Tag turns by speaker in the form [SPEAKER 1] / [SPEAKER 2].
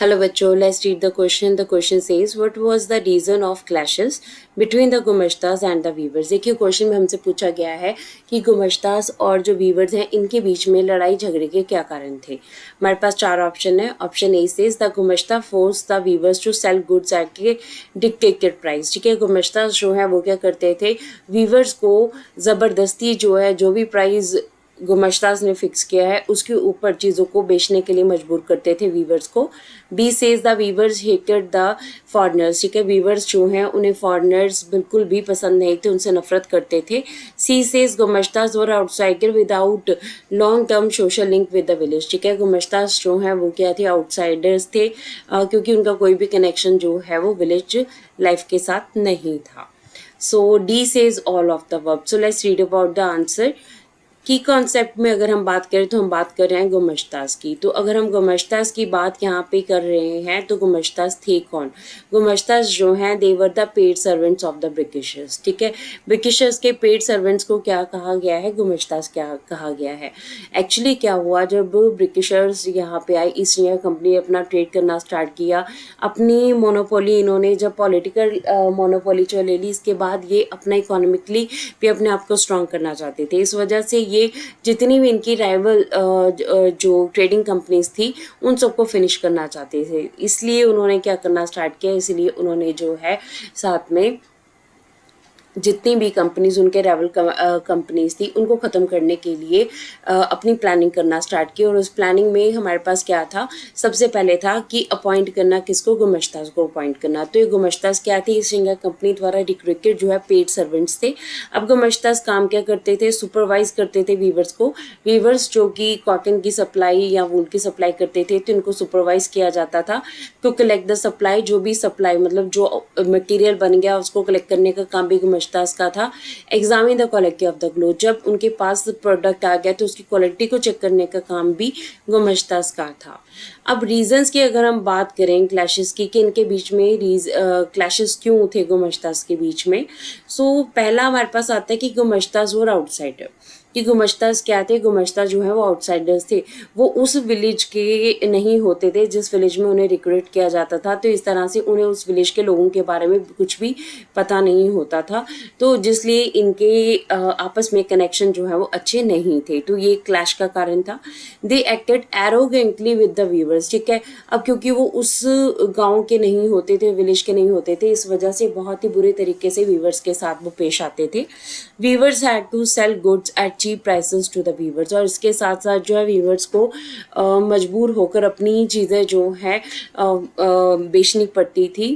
[SPEAKER 1] Hello बच्चों, let's read the question. The question says, what was the reason of clashes between the गुमश्तास and the weavers? देखिए question में हमसे पूछा गया है कि गुमश्तास और जो वीवर्स हैं इनके बीच में लड़ाई झगड़े के क्या कारण थे। हमारे पास चार ऑप्शन है। Option A says the gumashta force the weavers to sell goods at a dictated price. ठीक है, गुमश्तास जो है वो क्या करते थे, वीवर्स को ज़बरदस्ती जो है जो भी प्राइस गुमश्तास ने फिक्स किया है उसके ऊपर चीज़ों को बेचने के लिए मजबूर करते थे वीवर्स को। B says the weavers hated the foreigners. ठीक है, वीवर्स जो हैं उन्हें फॉरनर्स बिल्कुल भी पसंद नहीं थे, उनसे नफरत करते थे। C says gumashtas were outsider without long term social link with the village. ठीक है, गुमश्तास जो हैं वो क्या थे, आउटसाइडर्स थे, क्योंकि उनका कोई भी कनेक्शन जो है वो विलेज लाइफ के साथ नहीं था। So D says all of the verb. So let's read about the answer. की कॉन्सेप्ट में अगर हम बात करें तो हम बात कर रहे हैं गुमश्तास की। तो अगर हम गुमश्तास की बात यहाँ पे कर रहे हैं तो गुमश्तास थे कौन? गुमश्तास जो हैं they were the paid servants of the Britishers. ठीक है, ब्रिटिशर्स के पेड सर्वेंट्स को क्या कहा गया है, गुमश्तास क्या कहा गया है। एक्चुअली क्या हुआ, जब ब्रिटिशर्स यहाँ पे आए, ईस्ट इंडिया कंपनी अपना ट्रेड करना स्टार्ट किया, अपनी मोनोपोली इन्होंने जब पॉलिटिकल मोनोपोली जो ले ली, इसके बाद ये अपना इकोनॉमिकली भी अपने आप को स्ट्रॉन्ग करना चाहते थे। इस वजह से ये जितनी भी इनकी राइवल जो ट्रेडिंग कंपनीज थी उन सबको फिनिश करना चाहते थे, इसलिए उन्होंने क्या करना स्टार्ट किया, इसलिए उन्होंने जो है साथ में जितनी भी कंपनीज उनके राइवल कंपनीज थी उनको ख़त्म करने के लिए अपनी प्लानिंग करना स्टार्ट की। और उस प्लानिंग में हमारे पास क्या था, सबसे पहले था कि अपॉइंट करना किसको, गुमश्तास को अपॉइंट करना। तो ये गुमश्तास क्या थी, ईस्ट इंडिया कंपनी द्वारा रिक्रूटेड जो है पेड सर्वेंट्स थे। अब गुमश्तास काम क्या करते थे, सुपरवाइज करते थे वीवर्स को। वीवर्स जो कि कॉटन की सप्लाई या वूल की सप्लाई करते थे तो इनको सुपरवाइज किया जाता था टू कलेक्ट द सप्लाई। जो भी सप्लाई मतलब जो मटेरियल बन गया उसको कलेक्ट करने का काम भी गुमश्तास का था। Examine the quality of the cloth, जब उनके पास प्रोडक्ट आ गया तो उसकी क्वालिटी को चेक करने का काम भी गुमश्तास का था। अब रीजंस की अगर हम बात करें क्लैशेस की कि इनके बीच में क्लैशेस क्यों थे गुमश्तास के बीच में, सो पहला हमारे पास आता है कि गुमश्तास वर आउटसाइडर। कि गुमश्तास क्या थे, गुमश्ता जो है वो आउटसाइडर्स थे, वो उस विलेज के नहीं होते थे जिस विलेज में उन्हें रिक्रूट किया जाता था। तो इस तरह से उन्हें उस विलेज के लोगों के बारे में कुछ भी पता नहीं होता था, तो जिसलिए इनके आपस में कनेक्शन जो है वो अच्छे नहीं थे। तो ये क्लैश का कारण था। They acted arrogantly with the weavers. ठीक है, अब क्योंकि वो उस गाँव के नहीं होते थे, विलेज के नहीं होते थे, इस वजह से बहुत ही बुरे तरीके से वीवर्स के साथ वो पेश आते थे। Weavers had to sell goods at cheap prices to the weavers. और इसके साथ साथ जो है वीवर्स को मजबूर होकर अपनी चीज़ें जो है बेचनी पड़ती थी